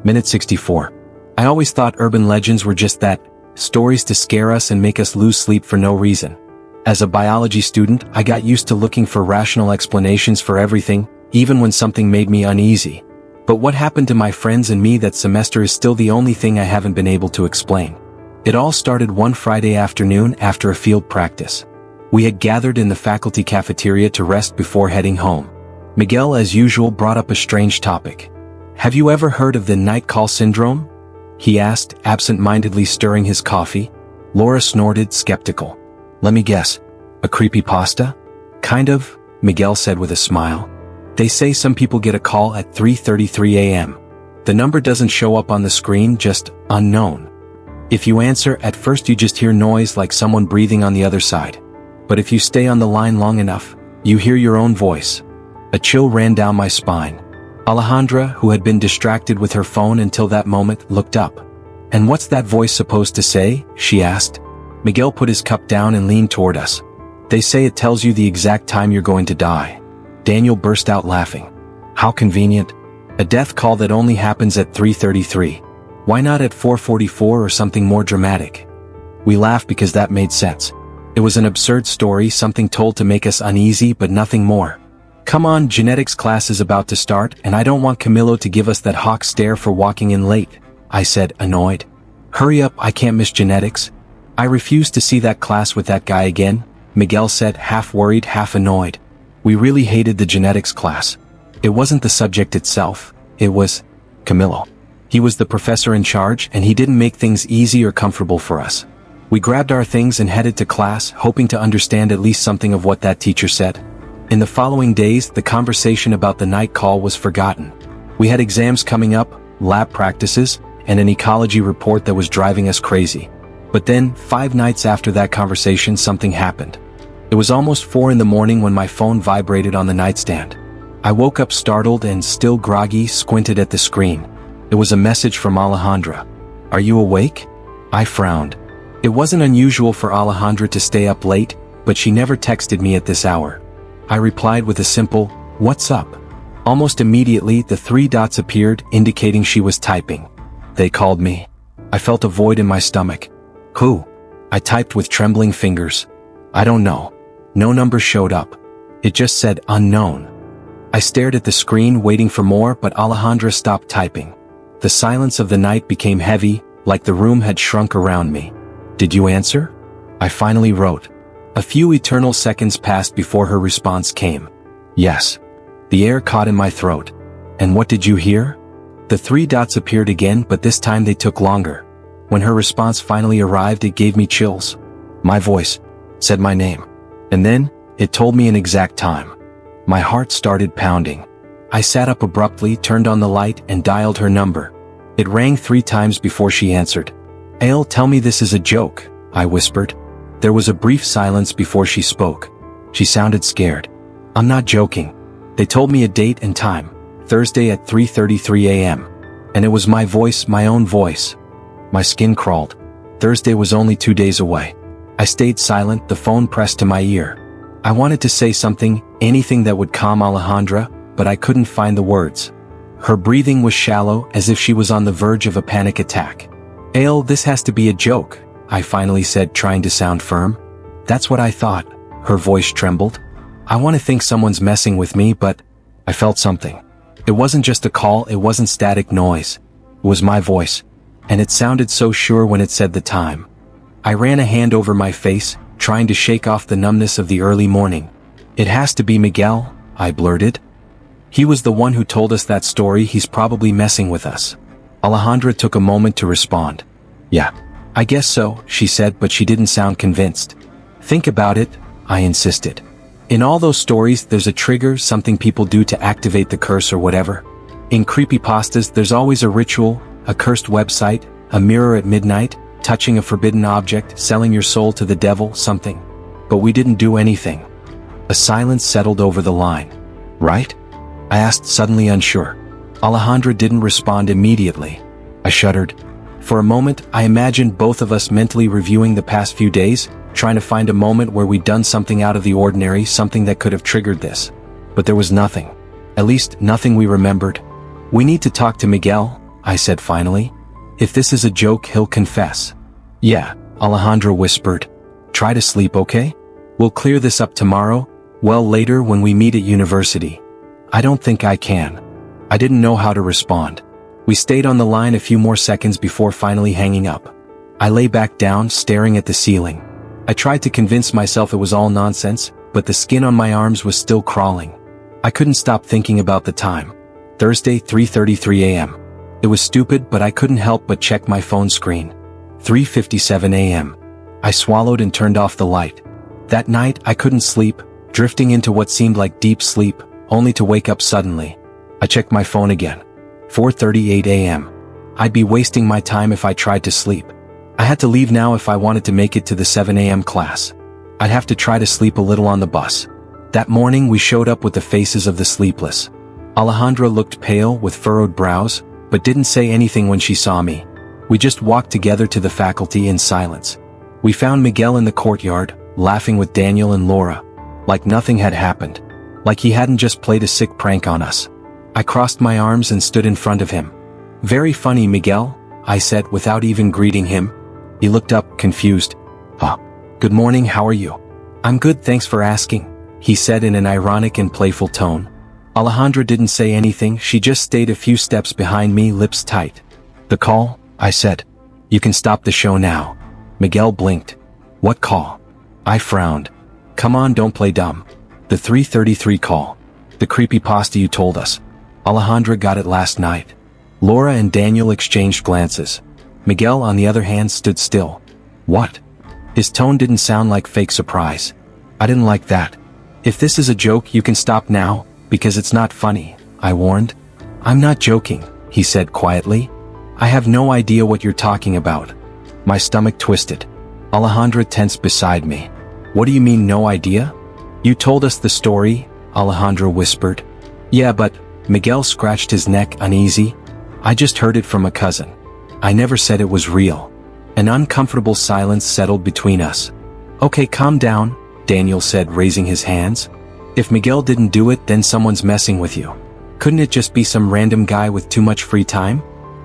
Minute 64. I always thought urban legends were just that, stories to scare us and make us lose sleep for no reason. As a biology student, I got used to looking for rational explanations for everything, even when something made me uneasy. But what happened to my friends and me that semester is still the only thing I haven't been able to explain. It all started one Friday afternoon after a field practice. We had gathered in the faculty cafeteria to rest before heading home. Miguel, as usual, brought up a strange topic. Have you ever heard of the night call syndrome? He asked, absent-mindedly stirring his coffee. Laura snorted, skeptical. Let me guess. A creepypasta? Kind of, Miguel said with a smile. They say some people get a call at 3:33 a.m. The number doesn't show up on the screen, just unknown. If you answer, at first you just hear noise like someone breathing on the other side. But if you stay on the line long enough, you hear your own voice. A chill ran down my spine. Alejandra, who had been distracted with her phone until that moment, looked up. And what's that voice supposed to say? She asked. Miguel put his cup down and leaned toward us. They say it tells you the exact time you're going to die. Daniel burst out laughing. How convenient. A death call that only happens at 3:33. Why not at 4:44 or something more dramatic? We laughed because that made sense. It was an absurd story, something told to make us uneasy, but nothing more. Come on, genetics class is about to start, and I don't want Camilo to give us that hawk stare for walking in late, I said, annoyed. Hurry up, I can't miss genetics. I refuse to see that class with that guy again, Miguel said, half worried, half annoyed. We really hated the genetics class. It wasn't the subject itself, it was Camilo. He was the professor in charge, and he didn't make things easy or comfortable for us. We grabbed our things and headed to class, hoping to understand at least something of what that teacher said. In the following days, the conversation about the night call was forgotten. We had exams coming up, lab practices, and an ecology report that was driving us crazy. But then, 5 nights after that conversation, something happened. It was almost 4 in the morning when my phone vibrated on the nightstand. I woke up startled and, still groggy, squinted at the screen. It was a message from Alejandra. Are you awake? I frowned. It wasn't unusual for Alejandra to stay up late, but she never texted me at this hour. I replied with a simple, "What's up?" Almost immediately, the 3 dots appeared, indicating she was typing. They called me. I felt a void in my stomach. Who? I typed with trembling fingers. I don't know. No number showed up. It just said unknown. I stared at the screen, waiting for more, but Alejandra stopped typing. The silence of the night became heavy, like the room had shrunk around me. Did you answer? I finally wrote. A few eternal seconds passed before her response came. Yes. The air caught in my throat. And what did you hear? The 3 dots appeared again, but this time they took longer. When her response finally arrived, it gave me chills. My voice said my name. And then, it told me an exact time. My heart started pounding. I sat up abruptly, turned on the light, and dialed her number. It rang 3 times before she answered. "Ale, tell me this is a joke," I whispered. There was a brief silence before she spoke. She sounded scared. "I'm not joking. They told me a date and time, Thursday at 3:33 a.m. And it was my voice, my own voice." My skin crawled. Thursday was only 2 days away. I stayed silent, the phone pressed to my ear. I wanted to say something, anything that would calm Alejandra, but I couldn't find the words. Her breathing was shallow, as if she was on the verge of a panic attack. "Ale, this has to be a joke," I finally said, trying to sound firm. "That's what I thought." Her voice trembled. "I want to think someone's messing with me, but..." I felt something. It wasn't just a call, it wasn't static noise. It was my voice. And it sounded so sure when it said the time. I ran a hand over my face, trying to shake off the numbness of the early morning. "It has to be Miguel," I blurted. "He was the one who told us that story, he's probably messing with us." Alejandra took a moment to respond. "Yeah, I guess so," she said, but she didn't sound convinced. "Think about it," I insisted. "In all those stories, there's a trigger, something people do to activate the curse or whatever. In creepypastas, there's always a ritual, a cursed website, a mirror at midnight, touching a forbidden object, selling your soul to the devil, something. But we didn't do anything." A silence settled over the line. "Right?" I asked, suddenly unsure. Alejandra didn't respond immediately. I shuddered. For a moment, I imagined both of us mentally reviewing the past few days, trying to find a moment where we'd done something out of the ordinary, something that could have triggered this. But there was nothing. At least, nothing we remembered. "We need to talk to Miguel," I said finally. If this is a joke, he'll confess. Yeah, Alejandra whispered. Try to sleep, okay? We'll clear this up tomorrow, well, later when we meet at university. I don't think I can. I didn't know how to respond. We stayed on the line a few more seconds before finally hanging up. I lay back down, staring at the ceiling. I tried to convince myself it was all nonsense, but the skin on my arms was still crawling. I couldn't stop thinking about the time. Thursday, 3:33 a.m. It was stupid, but I couldn't help but check my phone screen. 3:57 a.m. I swallowed and turned off the light. That night, I couldn't sleep, drifting into what seemed like deep sleep, only to wake up suddenly. I checked my phone again. 4:38 a.m. I'd be wasting my time if I tried to sleep. I had to leave now if I wanted to make it to the 7 a.m. class. I'd have to try to sleep a little on the bus. That morning we showed up with the faces of the sleepless. Alejandra looked pale with furrowed brows, but didn't say anything when she saw me. We just walked together to the faculty in silence. We found Miguel in the courtyard, laughing with Daniel and Laura. Like nothing had happened. Like he hadn't just played a sick prank on us. I crossed my arms and stood in front of him. Very funny, Miguel, I said without even greeting him. He looked up, confused. Good morning, how are you? I'm good, thanks for asking, he said in an ironic and playful tone. Alejandra didn't say anything, she just stayed a few steps behind me, lips tight. The call, I said. You can stop the show now. Miguel blinked. What call? I frowned. Come on, don't play dumb. The 3:33 call. The creepypasta you told us. Alejandra got it last night. Laura and Daniel exchanged glances. Miguel, on the other hand, stood still. What? His tone didn't sound like fake surprise. I didn't like that. If this is a joke, you can stop now, because it's not funny, I warned. I'm not joking, he said quietly. I have no idea what you're talking about. My stomach twisted. Alejandra tensed beside me. What do you mean, no idea? You told us the story, Alejandra whispered. Yeah, but, Miguel scratched his neck uneasy. I just heard it from a cousin. I never said it was real. An uncomfortable silence settled between us. Okay, calm down, Daniel said, raising his hands. If Miguel didn't do it, then someone's messing with you. Couldn't it just be some random guy with too much free time?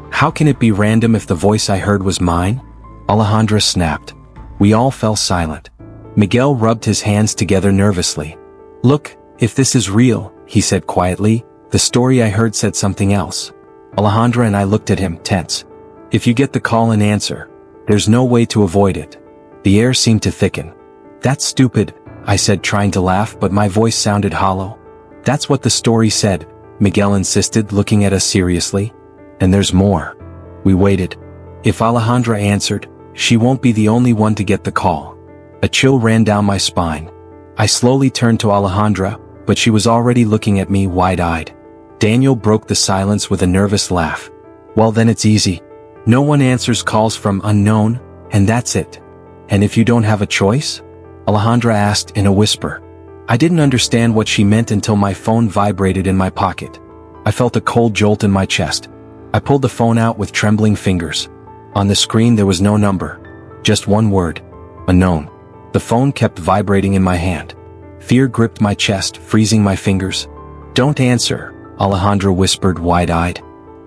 How can it be random if the voice I heard was mine? Alejandra snapped. We all fell silent. Miguel rubbed his hands together nervously. Look, if this is real, he said quietly, the story I heard said something else. Alejandra and I looked at him, tense. If you get the call and answer, there's no way to avoid it. The air seemed to thicken. That's stupid, I said, trying to laugh, but my voice sounded hollow. That's what the story said, Miguel insisted, looking at us seriously. And there's more. We waited. If Alejandra answered, she won't be the only one to get the call. A chill ran down my spine. I slowly turned to Alejandra, but she was already looking at me wide-eyed. Daniel broke the silence with a nervous laugh. Well, then it's easy. No one answers calls from unknown, and that's it. And if you don't have a choice? Alejandra asked in a whisper. I didn't understand what she meant until my phone vibrated in my pocket. I felt a cold jolt in my chest. I pulled the phone out with trembling fingers. On the screen there was no number. Just one word. Unknown. The phone kept vibrating in my hand. Fear gripped my chest, freezing my fingers. Don't answer, Alejandra whispered, wide-eyed.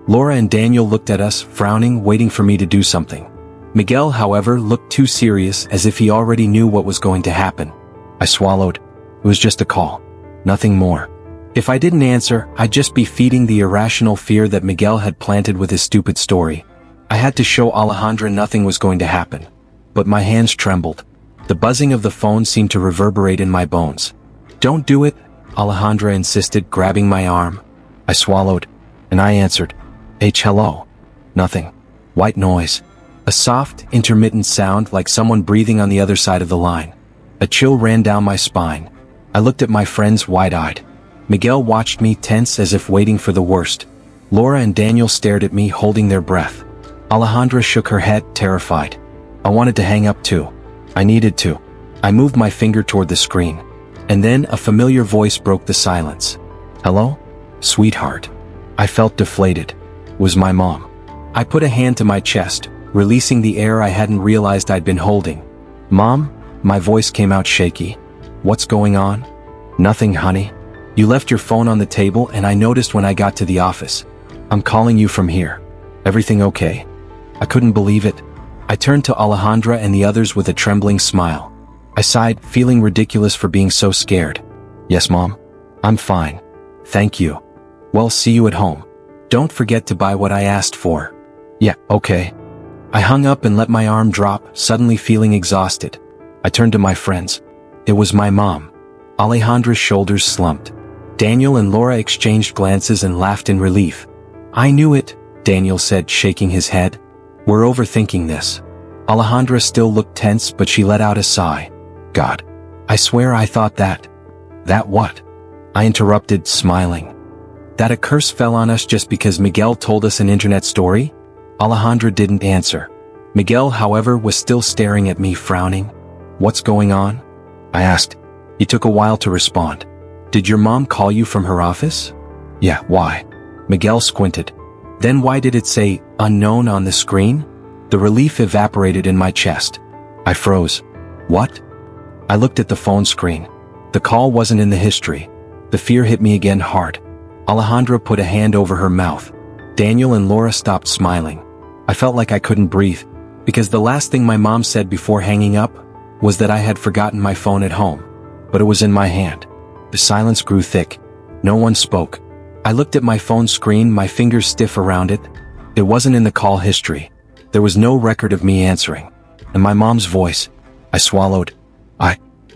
Laura and Daniel looked at us, frowning, waiting for me to do something. Miguel, however, looked too serious, as if he already knew what was going to happen. I swallowed. It was just a call. Nothing more. If I didn't answer, I'd just be feeding the irrational fear that Miguel had planted with his stupid story. I had to show Alejandra nothing was going to happen. But my hands trembled. The buzzing of the phone seemed to reverberate in my bones. Don't do it, Alejandra insisted, grabbing my arm. I swallowed, and I answered. Hello. Nothing. White noise. A soft, intermittent sound like someone breathing on the other side of the line. A chill ran down my spine. I looked at my friends wide-eyed. Miguel watched me, tense, as if waiting for the worst. Laura and Daniel stared at me, holding their breath. Alejandra shook her head, terrified. I wanted to hang up too. I needed to. I moved my finger toward the screen. And then a familiar voice broke the silence. Hello? Sweetheart. I felt deflated. It was my mom. I put a hand to my chest, releasing the air I hadn't realized I'd been holding. Mom? My voice came out shaky. What's going on? Nothing, honey. You left your phone on the table and I noticed when I got to the office. I'm calling you from here. Everything okay? I couldn't believe it. I turned to Alejandra and the others with a trembling smile. I sighed, feeling ridiculous for being so scared. Yes, Mom. I'm fine. Thank you. Well, see you at home. Don't forget to buy what I asked for. Yeah, okay. I hung up and let my arm drop, suddenly feeling exhausted. I turned to my friends. It was my mom. Alejandra's shoulders slumped. Daniel and Laura exchanged glances and laughed in relief. I knew it, Daniel said, shaking his head. We're overthinking this. Alejandra still looked tense, but she let out a sigh. God. I swear I thought that. That what? I interrupted, smiling. That a curse fell on us just because Miguel told us an internet story? Alejandra didn't answer. Miguel, however, was still staring at me, frowning. What's going on? I asked. He took a while to respond. Did your mom call you from her office? Yeah, why? Miguel squinted. Then why did it say, unknown on the screen? The relief evaporated in my chest. I froze. What? I looked at the phone screen. The call wasn't in the history. The fear hit me again hard. Alejandra put a hand over her mouth. Daniel and Laura stopped smiling. I felt like I couldn't breathe, because the last thing my mom said before hanging up was that I had forgotten my phone at home. But it was in my hand. The silence grew thick. No one spoke. I looked at my phone screen, my fingers stiff around it. It wasn't in the call history. There was no record of me answering. And my mom's voice. I swallowed.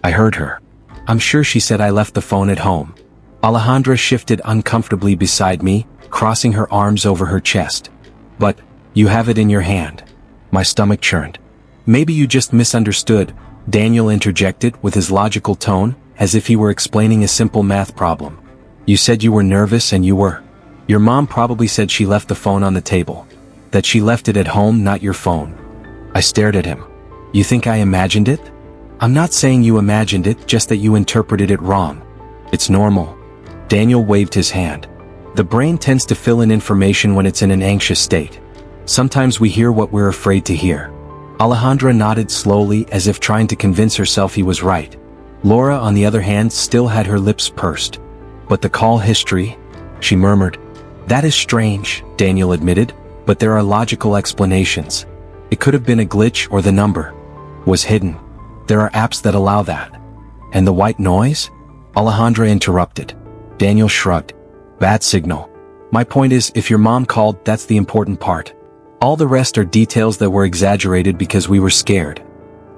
I heard her. I'm sure she said I left the phone at home. Alejandra shifted uncomfortably beside me, crossing her arms over her chest. But, you have it in your hand. My stomach churned. Maybe you just misunderstood, Daniel interjected with his logical tone, as if he were explaining a simple math problem. You said you were nervous and you were. Your mom probably said she left the phone on the table. That she left it at home, not your phone. I stared at him. You think I imagined it? I'm not saying you imagined it, just that you interpreted it wrong. It's normal. Daniel waved his hand. The brain tends to fill in information when it's in an anxious state. Sometimes we hear what we're afraid to hear. Alejandra nodded slowly, as if trying to convince herself he was right. Laura, on the other hand, still had her lips pursed. But the call history? She murmured. That is strange, Daniel admitted, but there are logical explanations. It could have been a glitch, or the number was hidden. There are apps that allow that. And the white noise? Alejandra interrupted. Daniel shrugged. Bad signal. My point is, if your mom called, that's the important part. All the rest are details that were exaggerated because we were scared.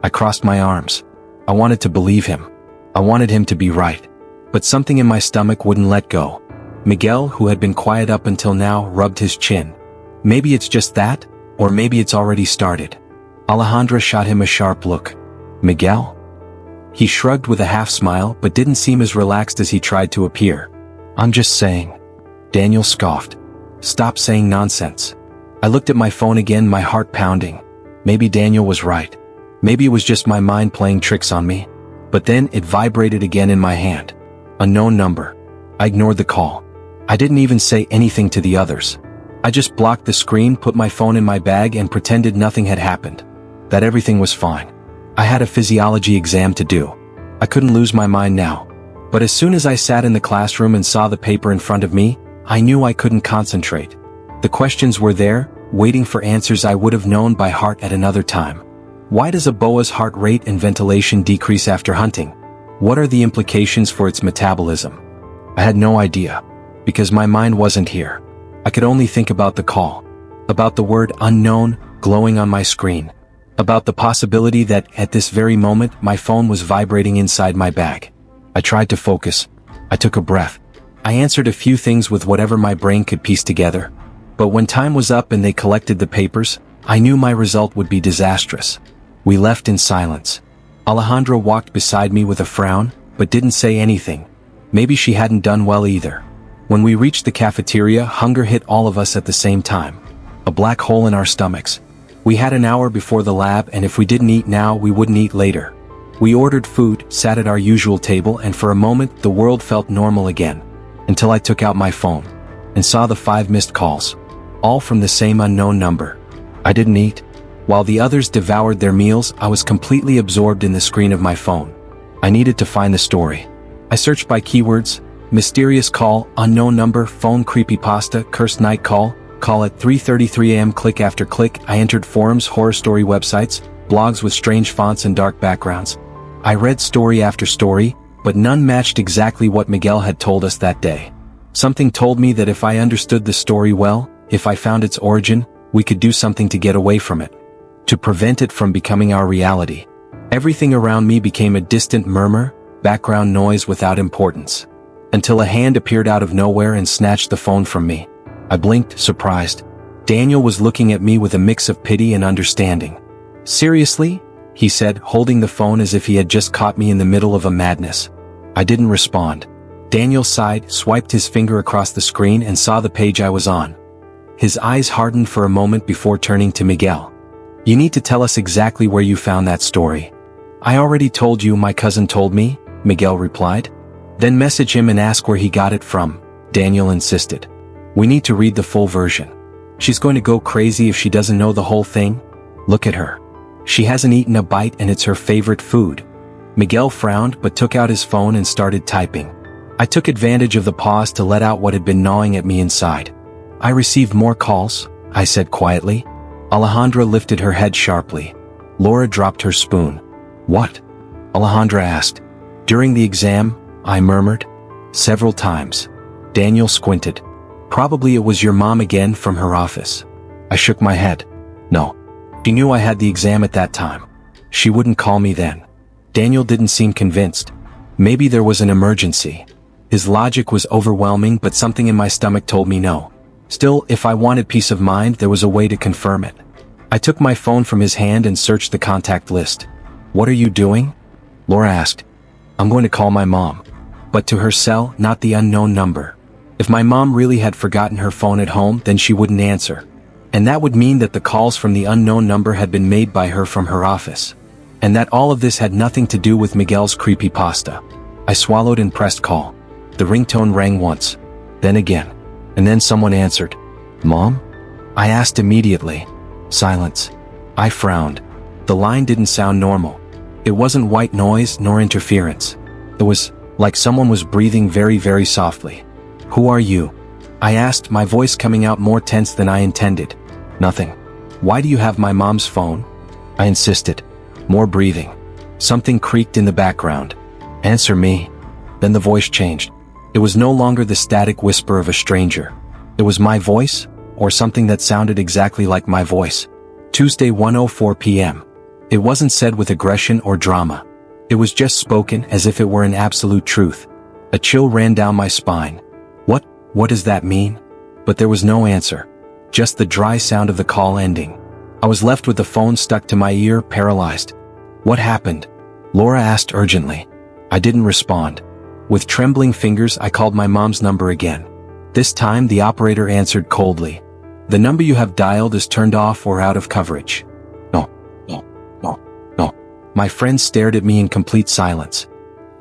I crossed my arms. I wanted to believe him. I wanted him to be right. But something in my stomach wouldn't let go. Miguel, who had been quiet up until now, rubbed his chin. Maybe it's just that, or maybe it's already started. Alejandra shot him a sharp look. Miguel? He shrugged with a half smile, but didn't seem as relaxed as he tried to appear. I'm just saying. Daniel scoffed. Stop saying nonsense. I looked at my phone again, my heart pounding. Maybe Daniel was right. Maybe it was just my mind playing tricks on me. But then it vibrated again in my hand. Unknown number. I ignored the call. I didn't even say anything to the others. I just blocked the screen, put my phone in my bag, and pretended nothing had happened. That everything was fine. I had a physiology exam to do. I couldn't lose my mind now. But as soon as I sat in the classroom and saw the paper in front of me, I knew I couldn't concentrate. The questions were there, waiting for answers I would have known by heart at another time. Why does a boa's heart rate and ventilation decrease after hunting? What are the implications for its metabolism? I had no idea, because my mind wasn't here. I could only think about the call, about the word unknown glowing on my screen, about the possibility that at this very moment my phone was vibrating inside my bag. I tried to focus. I took a breath. I answered a few things with whatever my brain could piece together. But when time was up and they collected the papers, I knew my result would be disastrous. We left in silence. Alejandra walked beside me with a frown, but didn't say anything. Maybe she hadn't done well either. When we reached the cafeteria, hunger hit all of us at the same time. A black hole in our stomachs. We had an hour before the lab, and if we didn't eat now, we wouldn't eat later. We ordered food, sat at our usual table, and for a moment, the world felt normal again. Until I took out my phone and saw the 5 missed calls. All from the same unknown number. I didn't eat. While the others devoured their meals, I was completely absorbed in the screen of my phone. I needed to find the story. I searched by keywords: mysterious call, unknown number, phone creepypasta, cursed night call, Call at 3:33 a.m. Click after click, I entered forums, horror story websites, blogs with strange fonts and dark backgrounds. I read story after story, but none matched exactly what Miguel had told us that day. Something told me that if I understood the story well, if I found its origin, we could do something to get away from it. To prevent it from becoming our reality. Everything around me became a distant murmur, background noise without importance. Until a hand appeared out of nowhere and snatched the phone from me. I blinked, surprised. Daniel was looking at me with a mix of pity and understanding. "Seriously?" he said, holding the phone as if he had just caught me in the middle of a madness. I didn't respond. Daniel sighed, swiped his finger across the screen and saw the page I was on. His eyes hardened for a moment before turning to Miguel. "You need to tell us exactly where you found that story." "I already told you, my cousin told me," Miguel replied. "Then message him and ask where he got it from," Daniel insisted. "We need to read the full version. She's going to go crazy if she doesn't know the whole thing. Look at her. She hasn't eaten a bite and it's her favorite food." Miguel frowned but took out his phone and started typing. I took advantage of the pause to let out what had been gnawing at me inside. "I received more calls," I said quietly. Alejandra lifted her head sharply. Laura dropped her spoon. "What?" Alejandra asked. "During the exam," I murmured. "Several times." Daniel squinted. "Probably it was your mom again from her office." I shook my head. "No. She knew I had the exam at that time. She wouldn't call me then." Daniel didn't seem convinced. Maybe there was an emergency. His logic was overwhelming, but something in my stomach told me no. Still, if I wanted peace of mind, there was a way to confirm it. I took my phone from his hand and searched the contact list. "What are you doing?" Laura asked. "I'm going to call my mom." But to her cell, not the unknown number. If my mom really had forgotten her phone at home, then she wouldn't answer. And that would mean that the calls from the unknown number had been made by her from her office. And that all of this had nothing to do with Miguel's creepypasta. I swallowed and pressed call. The ringtone rang once, then again, and then someone answered. "Mom?" I asked immediately. Silence. I frowned. The line didn't sound normal. It wasn't white noise nor interference. It was like someone was breathing very, very softly. "Who are you?" I asked, my voice coming out more tense than I intended. "Nothing." "Why do you have my mom's phone?" I insisted. More breathing. Something creaked in the background. "Answer me." Then the voice changed. It was no longer the static whisper of a stranger. It was my voice, or something that sounded exactly like my voice. Tuesday 1:04 p.m. It wasn't said with aggression or drama. It was just spoken as if it were an absolute truth. A chill ran down my spine. What does that mean? But there was no answer. Just the dry sound of the call ending. I was left with the phone stuck to my ear, paralyzed. "What happened?" Laura asked urgently. I didn't respond. With trembling fingers, I called my mom's number again. This time, the operator answered coldly. "The number you have dialed is turned off or out of coverage." No. My friend stared at me in complete silence.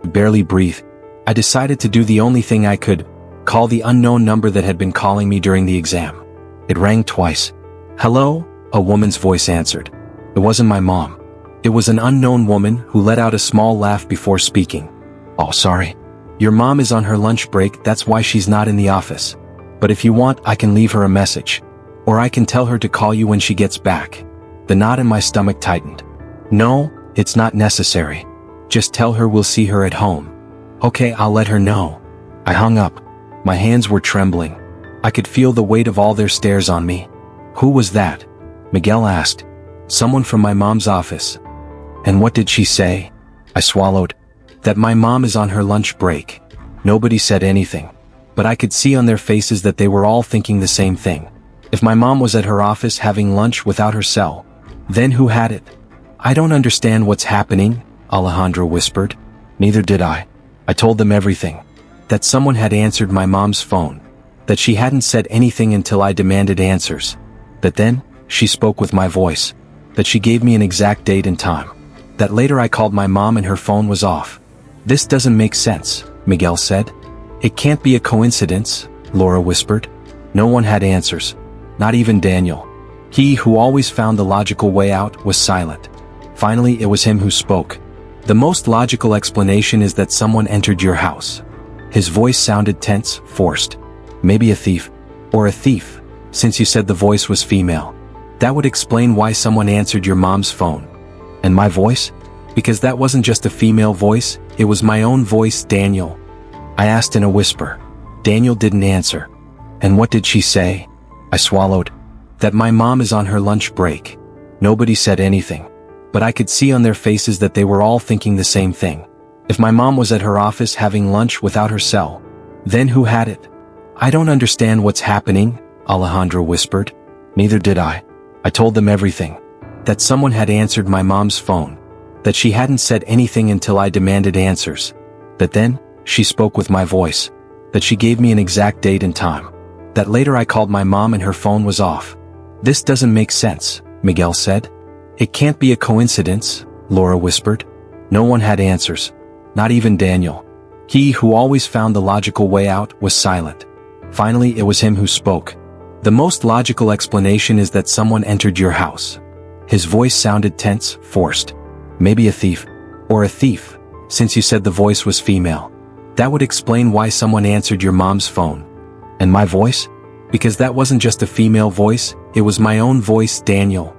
I barely breathed. I decided to do the only thing I could. Call the unknown number that had been calling me during the exam. It rang twice. "Hello?" a woman's voice answered. It wasn't my mom. It was an unknown woman who let out a small laugh before speaking. "Oh, sorry. Your mom is on her lunch break, that's why she's not in the office. But if you want, I can leave her a message. Or I can tell her to call you when she gets back." The knot in my stomach tightened. "No, it's not necessary. Just tell her we'll see her at home." "Okay, I'll let her know." I hung up. My hands were trembling. I could feel the weight of all their stares on me. "Who was that?" Miguel asked. "Someone from my mom's office." "And what did she say?" I swallowed. "That my mom is on her lunch break." Nobody said anything. But I could see on their faces that they were all thinking the same thing. If my mom was at her office having lunch without her cell, then who had it? "I don't understand what's happening," Alejandra whispered. Neither did I. I told them everything. That someone had answered my mom's phone. That she hadn't said anything until I demanded answers. That then, she spoke with my voice. That she gave me an exact date and time. That later I called my mom and her phone was off. "This doesn't make sense," Miguel said. "It can't be a coincidence," Laura whispered. No one had answers. Not even Daniel. He, who always found the logical way out, was silent. Finally, it was him who spoke. "The most logical explanation is that someone entered your house." His voice sounded tense, forced. "Maybe a thief." "Or a thief," since you said the voice was female. That would explain why someone answered your mom's phone. And my voice? Because that wasn't just a female voice, it was my own voice, Daniel. I asked in a whisper. Daniel didn't answer. And what did she say? I swallowed. That my mom is on her lunch break. Nobody said anything. But I could see on their faces that they were all thinking the same thing. If my mom was at her office having lunch without her cell, then who had it? I don't understand what's happening, Alejandro whispered. Neither did I. I told them everything. That someone had answered my mom's phone. That she hadn't said anything until I demanded answers. That then, she spoke with my voice. That she gave me an exact date and time. That later I called my mom and her phone was off. This doesn't make sense, Miguel said. It can't be a coincidence, Laura whispered. No one had answers. Not even Daniel. He, who always found the logical way out, was silent. Finally, it was him who spoke. The most logical explanation is that someone entered your house. His voice sounded tense, forced. Maybe a thief. Or a thief, since you said the voice was female. That would explain why someone answered your mom's phone. And my voice? Because that wasn't just a female voice, it was my own voice, Daniel.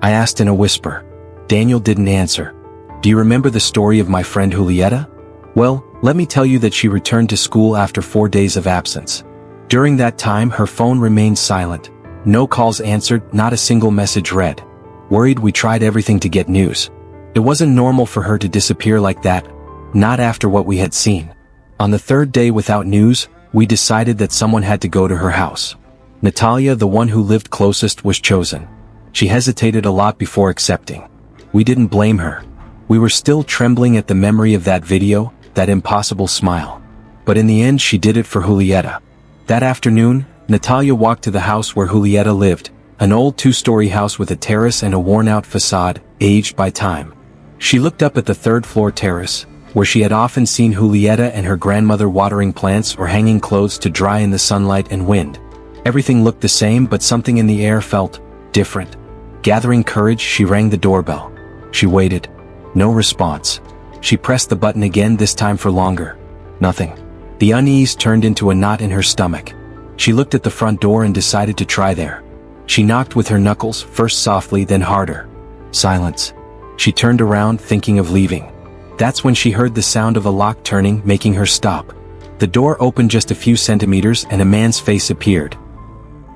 I asked in a whisper. Daniel didn't answer. Do you remember the story of my friend Julieta? Well, let me tell you that she returned to school after 4 days of absence. During that time, her phone remained silent. No calls answered, not a single message read. Worried, we tried everything to get news. It wasn't normal for her to disappear like that, not after what we had seen. On the 3rd day without news, we decided that someone had to go to her house. Natalia, the one who lived closest, was chosen. She hesitated a lot before accepting. We didn't blame her. We were still trembling at the memory of that video, that impossible smile. But in the end, she did it for Julieta. That afternoon, Natalia walked to the house where Julieta lived, an old 2-story house with a terrace and a worn-out facade, aged by time. She looked up at the 3rd-floor terrace, where she had often seen Julieta and her grandmother watering plants or hanging clothes to dry in the sunlight and wind. Everything looked the same, but something in the air felt different. Gathering courage, she rang the doorbell. She waited. No response. She pressed the button again, this time for longer. Nothing. The unease turned into a knot in her stomach. She looked at the front door and decided to try there. She knocked with her knuckles, first softly, then harder. Silence. She turned around, thinking of leaving. That's when she heard the sound of a lock turning, making her stop. The door opened just a few centimeters and a man's face appeared.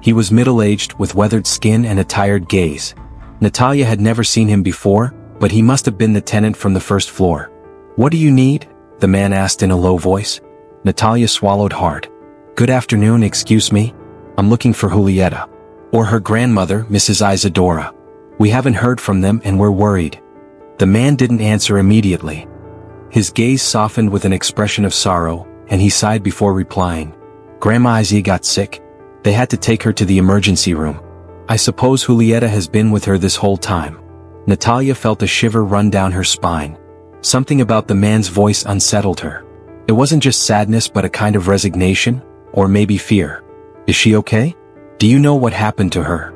He was middle-aged, with weathered skin and a tired gaze. Natalia had never seen him before, but he must have been the tenant from the 1st floor. What do you need? The man asked in a low voice. Natalia swallowed hard. Good afternoon, excuse me? I'm looking for Julieta. Or her grandmother, Mrs. Isadora. We haven't heard from them and we're worried. The man didn't answer immediately. His gaze softened with an expression of sorrow, and he sighed before replying. Grandma Izzy got sick. They had to take her to the emergency room. I suppose Julieta has been with her this whole time. Natalia felt a shiver run down her spine. Something about the man's voice unsettled her. It wasn't just sadness but a kind of resignation, or maybe fear. Is she okay? Do you know what happened to her?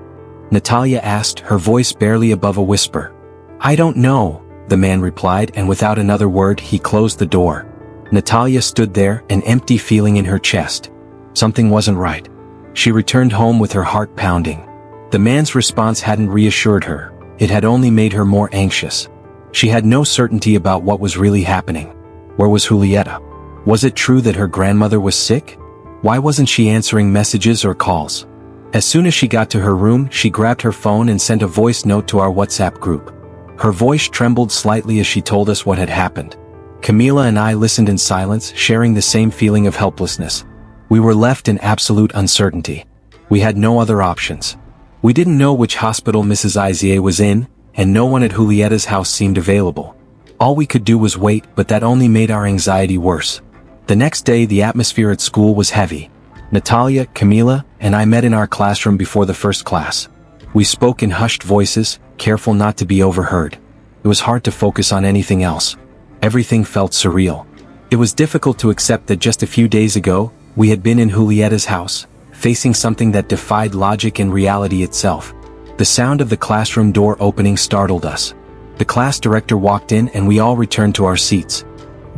Natalia asked, her voice barely above a whisper. I don't know, the man replied, and without another word he closed the door. Natalia stood there, an empty feeling in her chest. Something wasn't right. She returned home with her heart pounding. The man's response hadn't reassured her. It had only made her more anxious. She had no certainty about what was really happening. Where was Julieta? Was it true that her grandmother was sick? Why wasn't she answering messages or calls? As soon as she got to her room, she grabbed her phone and sent a voice note to our WhatsApp group. Her voice trembled slightly as she told us what had happened. Camila and I listened in silence, sharing the same feeling of helplessness. We were left in absolute uncertainty. We had no other options. We didn't know which hospital Mrs. Izier was in, and no one at Julieta's house seemed available. All we could do was wait, but that only made our anxiety worse. The next day, the atmosphere at school was heavy. Natalia, Camila, and I met in our classroom before the first class. We spoke in hushed voices, careful not to be overheard. It was hard to focus on anything else. Everything felt surreal. It was difficult to accept that just a few days ago, we had been in Julieta's house, facing something that defied logic and reality itself. The sound of the classroom door opening startled us. The class director walked in and we all returned to our seats.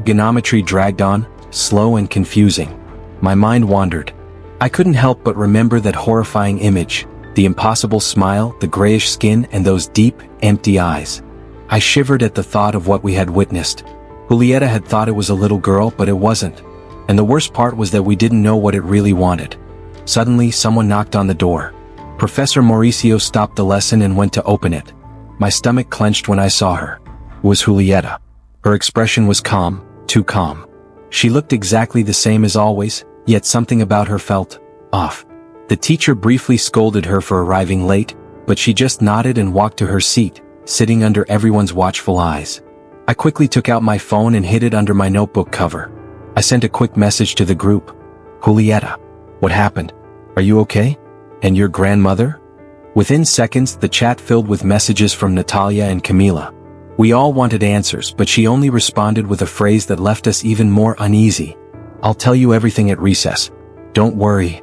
Geometry dragged on, slow and confusing. My mind wandered. I couldn't help but remember that horrifying image, the impossible smile, the grayish skin, and those deep, empty eyes. I shivered at the thought of what we had witnessed. Julieta had thought it was a little girl, but it wasn't. And the worst part was that we didn't know what it really wanted. Suddenly, someone knocked on the door. Professor Mauricio stopped the lesson and went to open it. My stomach clenched when I saw her. It was Julieta. Her expression was calm, too calm. She looked exactly the same as always, yet something about her felt off. The teacher briefly scolded her for arriving late, but she just nodded and walked to her seat, sitting under everyone's watchful eyes. I quickly took out my phone and hid it under my notebook cover. I sent a quick message to the group. Julieta, what happened? Are you okay? And your grandmother? Within seconds, the chat filled with messages from Natalia and Camila. We all wanted answers, but she only responded with a phrase that left us even more uneasy. I'll tell you everything at recess. Don't worry.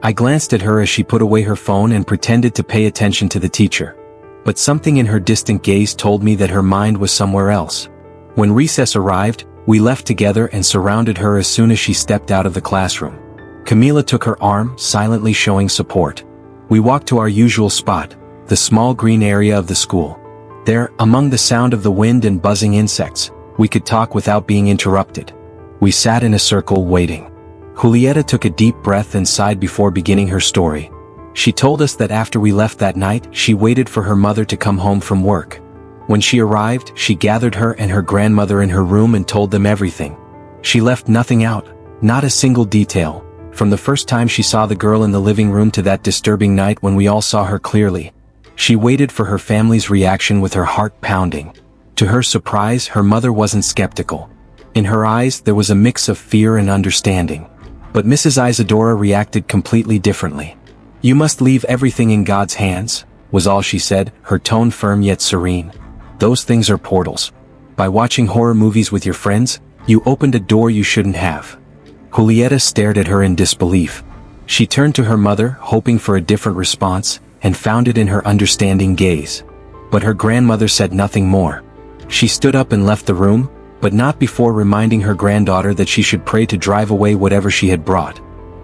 I glanced at her as she put away her phone and pretended to pay attention to the teacher. But something in her distant gaze told me that her mind was somewhere else. When recess arrived, we left together and surrounded her as soon as she stepped out of the classroom. Camila took her arm, silently showing support. We walked to our usual spot, the small green area of the school. There, among the sound of the wind and buzzing insects, we could talk without being interrupted. We sat in a circle waiting. Julieta took a deep breath and sighed before beginning her story. She told us that after we left that night, she waited for her mother to come home from work. When she arrived, she gathered her and her grandmother in her room and told them everything. She left nothing out, not a single detail, from the first time she saw the girl in the living room to that disturbing night when we all saw her clearly. She waited for her family's reaction with her heart pounding. To her surprise, her mother wasn't skeptical. In her eyes, there was a mix of fear and understanding. But Mrs. Isadora reacted completely differently. You must leave everything in God's hands, was all she said, her tone firm yet serene. Those things are portals. By watching horror movies with your friends, you opened a door you shouldn't have. Julieta stared at her in disbelief. She turned to her mother, hoping for a different response, and found it in her understanding gaze. But her grandmother said nothing more. She stood up and left the room, but not before reminding her granddaughter that she should pray to drive away whatever she had brought.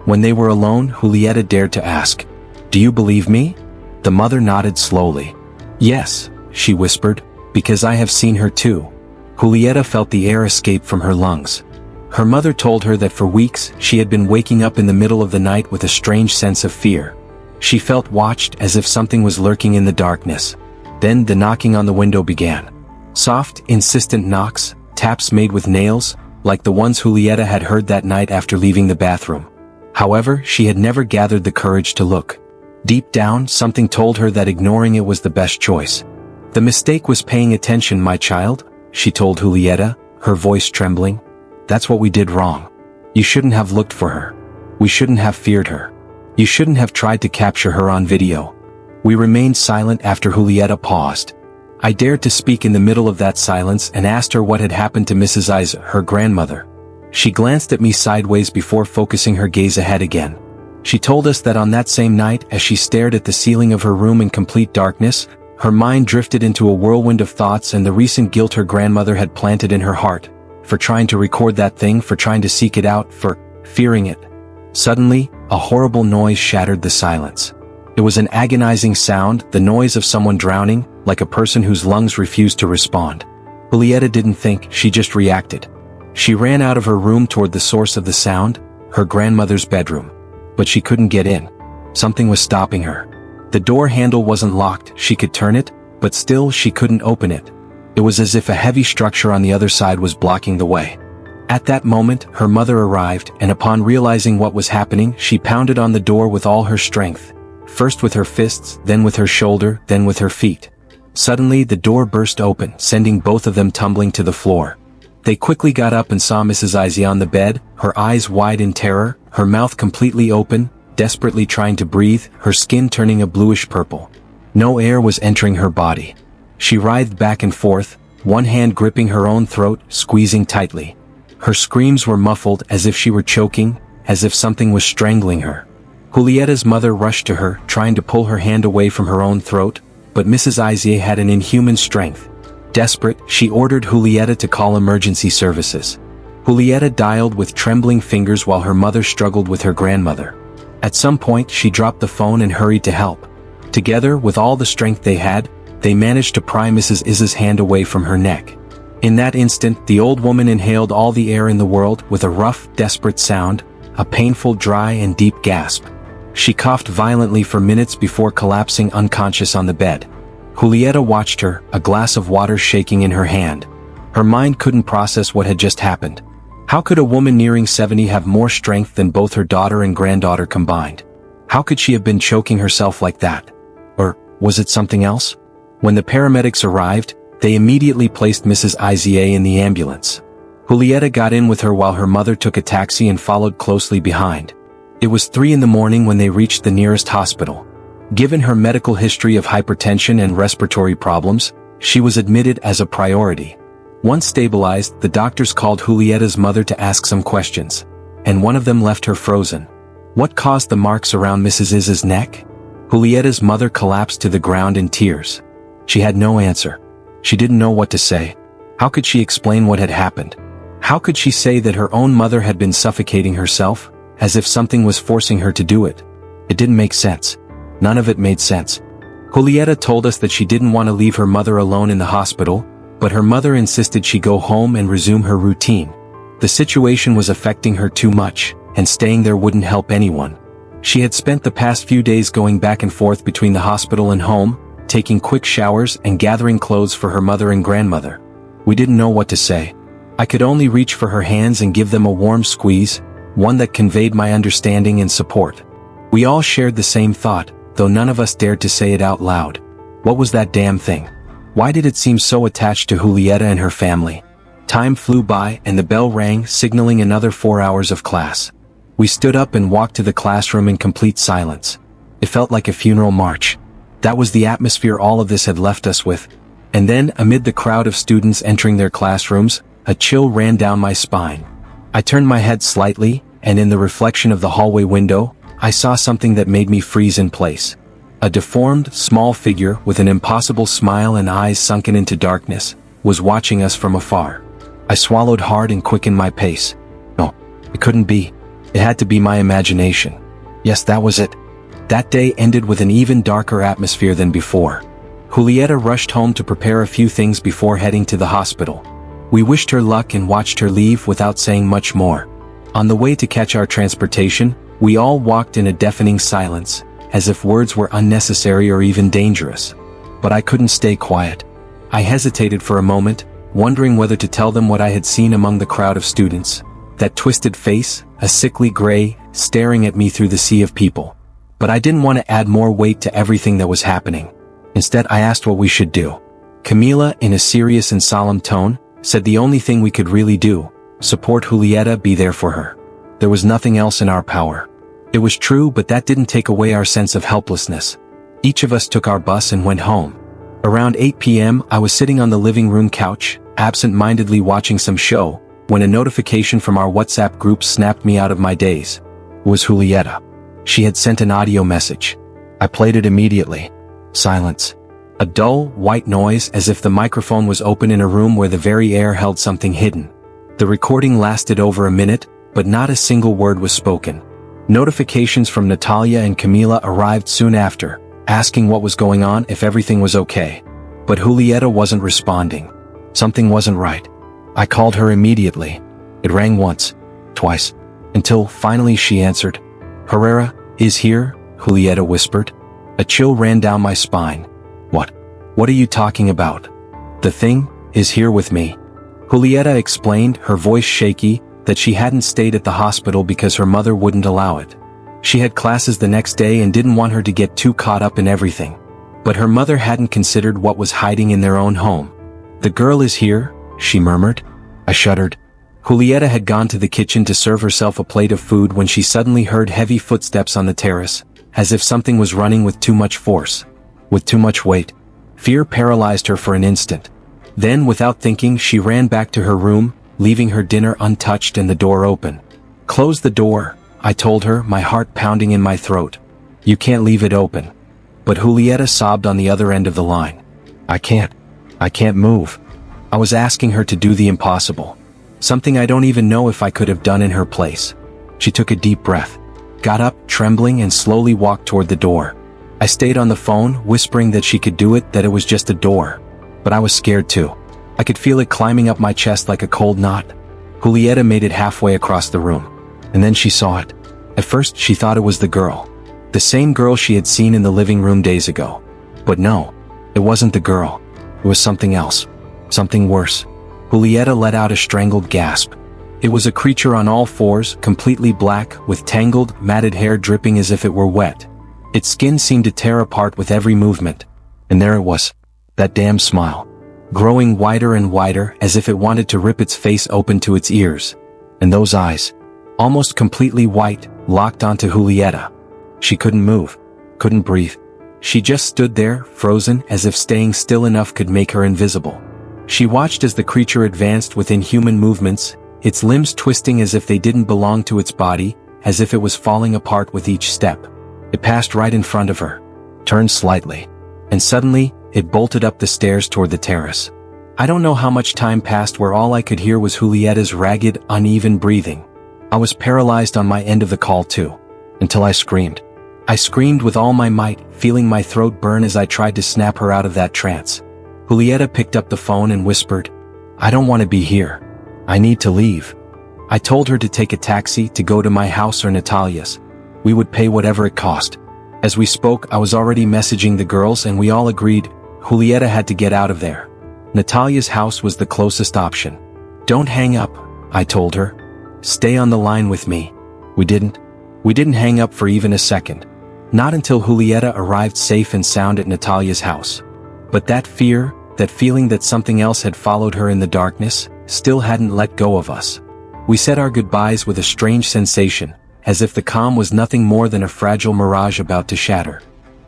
When they were alone, Julieta dared to ask, "Do you believe me?" The mother nodded slowly. "Yes," she whispered, "because I have seen her too." Julieta felt the air escape from her lungs. Her mother told her that for weeks she had been waking up in the middle of the night with a strange sense of fear. She felt watched, as if something was lurking in the darkness. Then the knocking on the window began. Soft, insistent knocks, taps made with nails, like the ones Julieta had heard that night after leaving the bathroom. However, she had never gathered the courage to look. Deep down, something told her that ignoring it was the best choice. "The mistake was paying attention, my child," she told Julieta, her voice trembling. "That's what we did wrong. You shouldn't have looked for her. We shouldn't have feared her. You shouldn't have tried to capture her on video." We remained silent after Julieta paused. I dared to speak in the middle of that silence and asked her what had happened to Mrs. Isa, her grandmother. She glanced at me sideways before focusing her gaze ahead again. She told us that on that same night, as she stared at the ceiling of her room in complete darkness, her mind drifted into a whirlwind of thoughts and the recent guilt her grandmother had planted in her heart, for trying to record that thing, for trying to seek it out, for fearing it. Suddenly, a horrible noise shattered the silence. It was an agonizing sound, the noise of someone drowning, like a person whose lungs refused to respond. Julieta didn't think, she just reacted. She ran out of her room toward the source of the sound, her grandmother's bedroom. But she couldn't get in. Something was stopping her. The door handle wasn't locked, she could turn it, but still she couldn't open it. It was as if a heavy structure on the other side was blocking the way. At that moment, her mother arrived, and upon realizing what was happening, she pounded on the door with all her strength. First with her fists, then with her shoulder, then with her feet. Suddenly, the door burst open, sending both of them tumbling to the floor. They quickly got up and saw Mrs. Izzy on the bed, her eyes wide in terror, her mouth completely open, desperately trying to breathe, her skin turning a bluish purple. No air was entering her body. She writhed back and forth, one hand gripping her own throat, squeezing tightly. Her screams were muffled, as if she were choking, as if something was strangling her. Julieta's mother rushed to her, trying to pull her hand away from her own throat, but Mrs. Izzy had an inhuman strength. Desperate, she ordered Julieta to call emergency services. Julieta dialed with trembling fingers while her mother struggled with her grandmother. At some point, she dropped the phone and hurried to help. Together, with all the strength they had, they managed to pry Mrs. Iz's hand away from her neck. In that instant, the old woman inhaled all the air in the world with a rough, desperate sound, a painful, dry and deep gasp. She coughed violently for minutes before collapsing unconscious on the bed. Julieta watched her, a glass of water shaking in her hand. Her mind couldn't process what had just happened. How could a woman nearing 70 have more strength than both her daughter and granddaughter combined? How could she have been choking herself like that? Or was it something else? When the paramedics arrived, they immediately placed Mrs. Iza in the ambulance. Julieta got in with her while her mother took a taxi and followed closely behind. It was 3 in the morning when they reached the nearest hospital. Given her medical history of hypertension and respiratory problems, she was admitted as a priority. Once stabilized, the doctors called Julieta's mother to ask some questions, and one of them left her frozen. What caused the marks around Mrs. Iz's neck? Julieta's mother collapsed to the ground in tears. She had no answer. She didn't know what to say. How could she explain what had happened? How could she say that her own mother had been suffocating herself, as if something was forcing her to do it? It didn't make sense. None of it made sense. Julieta told us that she didn't want to leave her mother alone in the hospital, but her mother insisted she go home and resume her routine. The situation was affecting her too much, and staying there wouldn't help anyone. She had spent the past few days going back and forth between the hospital and home, taking quick showers and gathering clothes for her mother and grandmother. We didn't know what to say. I could only reach for her hands and give them a warm squeeze, one that conveyed my understanding and support. We all shared the same thought, though none of us dared to say it out loud. What was that damn thing? Why did it seem so attached to Julieta and her family? Time flew by and the bell rang, signaling another 4 hours of class. We stood up and walked to the classroom in complete silence. It felt like a funeral march. That was the atmosphere all of this had left us with. And then, amid the crowd of students entering their classrooms, a chill ran down my spine. I turned my head slightly, and in the reflection of the hallway window, I saw something that made me freeze in place. A deformed, small figure with an impossible smile and eyes sunken into darkness was watching us from afar. I swallowed hard and quickened my pace. No, it couldn't be. It had to be my imagination. Yes, that was it. That day ended with an even darker atmosphere than before. Julieta rushed home to prepare a few things before heading to the hospital. We wished her luck and watched her leave without saying much more. On the way to catch our transportation, we all walked in a deafening silence, as if words were unnecessary or even dangerous. But I couldn't stay quiet. I hesitated for a moment, wondering whether to tell them what I had seen among the crowd of students. That twisted face, a sickly gray, staring at me through the sea of people. But I didn't want to add more weight to everything that was happening. Instead, I asked what we should do. Camila, in a serious and solemn tone, said the only thing we could really do, support Julieta, be there for her. There was nothing else in our power. It was true, but that didn't take away our sense of helplessness. Each of us took our bus and went home. Around 8 p.m., I was sitting on the living room couch, absent-mindedly watching some show, when a notification from our WhatsApp group snapped me out of my daze. It was Julieta. She had sent an audio message. I played it immediately. Silence. A dull, white noise as if the microphone was open in a room where the very air held something hidden. The recording lasted over a minute, but not a single word was spoken. Notifications from Natalia and Camila arrived soon after, asking what was going on, if everything was okay. But Julieta wasn't responding. Something wasn't right. I called her immediately. It rang once, twice, until finally she answered. "Herrera is here," Julieta whispered. A chill ran down my spine. What are you talking about? "The thing is here with me." Julieta explained, her voice shaky, that she hadn't stayed at the hospital because her mother wouldn't allow it. She had classes the next day and didn't want her to get too caught up in everything. But her mother hadn't considered what was hiding in their own home. "The girl is here," she murmured. I shuddered. Julieta had gone to the kitchen to serve herself a plate of food when she suddenly heard heavy footsteps on the terrace, as if something was running with too much force, with too much weight. Fear paralyzed her for an instant. Then, without thinking, she ran back to her room, leaving her dinner untouched and the door open. "Close the door," I told her, my heart pounding in my throat. "You can't leave it open." But Julieta sobbed on the other end of the line. I can't move." I was asking her to do the impossible. Something I don't even know if I could have done in her place. She took a deep breath. got up, trembling, and slowly walked toward the door. I stayed on the phone, whispering that she could do it, that it was just a door. But I was scared too. I could feel it climbing up my chest like a cold knot. Julieta made it halfway across the room. And then she saw it. At first, she thought it was the girl. The same girl she had seen in the living room days ago. But no, it wasn't the girl. It was something else. Something worse. Julieta let out a strangled gasp. It was a creature on all fours, completely black, with tangled, matted hair dripping as if it were wet. Its skin seemed to tear apart with every movement. And there it was. That damn smile. Growing wider and wider, as if it wanted to rip its face open to its ears. And those eyes, almost completely white, locked onto Julieta. She couldn't move. Couldn't breathe. She just stood there, frozen, as if staying still enough could make her invisible. She watched as the creature advanced with inhuman movements, its limbs twisting as if they didn't belong to its body, as if it was falling apart with each step. It passed right in front of her, turned slightly, and suddenly, it bolted up the stairs toward the terrace. I don't know how much time passed where all I could hear was Julieta's ragged, uneven breathing. I was paralyzed on my end of the call too, until I screamed. I screamed with all my might, feeling my throat burn as I tried to snap her out of that trance. Julieta picked up the phone and whispered, "I don't want to be here. I need to leave." I told her to take a taxi to go to my house or Natalia's. We would pay whatever it cost. As we spoke, I was already messaging the girls and we all agreed Julieta had to get out of there. Natalia's house was the closest option. "Don't hang up," I told her. "Stay on the line with me." We didn't. We didn't hang up for even a second. Not until Julieta arrived safe and sound at Natalia's house. But that fear, that feeling that something else had followed her in the darkness, still hadn't let go of us. We said our goodbyes with a strange sensation, as if the calm was nothing more than a fragile mirage about to shatter.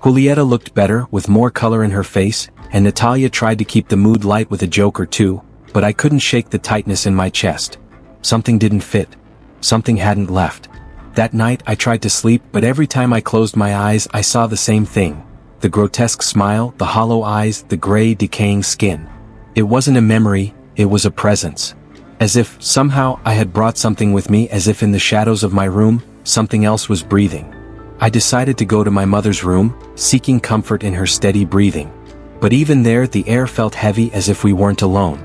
Julieta looked better, with more color in her face, and Natalia tried to keep the mood light with a joke or two, but I couldn't shake the tightness in my chest. Something didn't fit. Something hadn't left. That night I tried to sleep, but every time I closed my eyes I saw the same thing. The grotesque smile, the hollow eyes, the gray, decaying skin. It wasn't a memory, it was a presence. As if, somehow, I had brought something with me, as if in the shadows of my room, something else was breathing. I decided to go to my mother's room, seeking comfort in her steady breathing. But even there the air felt heavy, as if we weren't alone.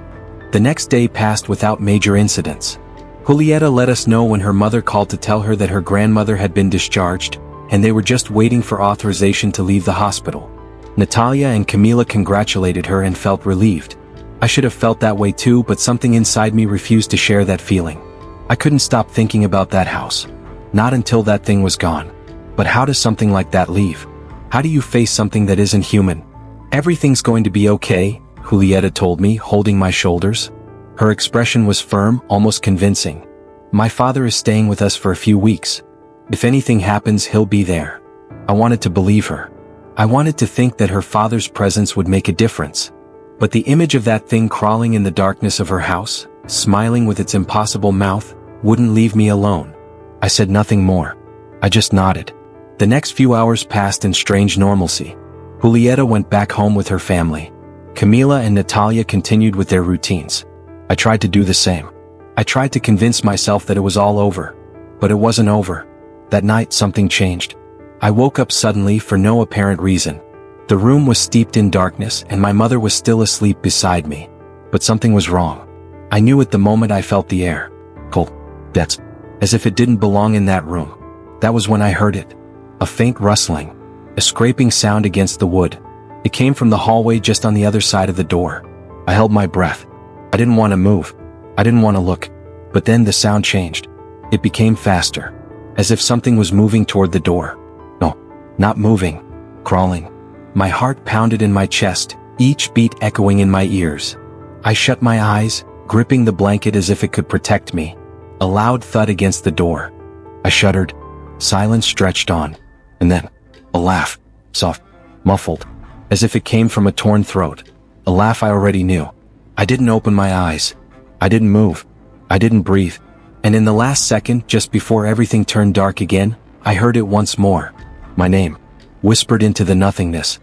The next day passed without major incidents. Julieta let us know when her mother called to tell her that her grandmother had been discharged, and they were just waiting for authorization to leave the hospital. Natalia and Camila congratulated her and felt relieved. I should have felt that way too, but something inside me refused to share that feeling. I couldn't stop thinking about that house. Not until that thing was gone. But how does something like that leave? How do you face something that isn't human? "Everything's going to be okay," Julieta told me, holding my shoulders. Her expression was firm, almost convincing. "My father is staying with us for a few weeks. If anything happens, he'll be there." I wanted to believe her. I wanted to think that her father's presence would make a difference. But the image of that thing crawling in the darkness of her house, smiling with its impossible mouth, wouldn't leave me alone. I said nothing more. I just nodded. The next few hours passed in strange normalcy. Julieta went back home with her family. Camila and Natalia continued with their routines. I tried to do the same. I tried to convince myself that it was all over. But it wasn't over. That night something changed. I woke up suddenly for no apparent reason. The room was steeped in darkness and my mother was still asleep beside me. But something was wrong. I knew at the moment I felt the air. Cold. That's as if it didn't belong in that room. That was when I heard it. A faint rustling. A scraping sound against the wood. It came from the hallway just on the other side of the door. I held my breath. I didn't want to move. I didn't want to look. But then the sound changed. It became faster. As if something was moving toward the door. No, not moving. Crawling. My heart pounded in my chest, each beat echoing in my ears. I shut my eyes, gripping the blanket as if it could protect me. A loud thud against the door. I shuddered. Silence stretched on. And then, a laugh. Soft, muffled, as if it came from a torn throat. A laugh I already knew. I didn't open my eyes. I didn't move. I didn't breathe. And in the last second, just before everything turned dark again, I heard it once more. My name. Whispered into the nothingness.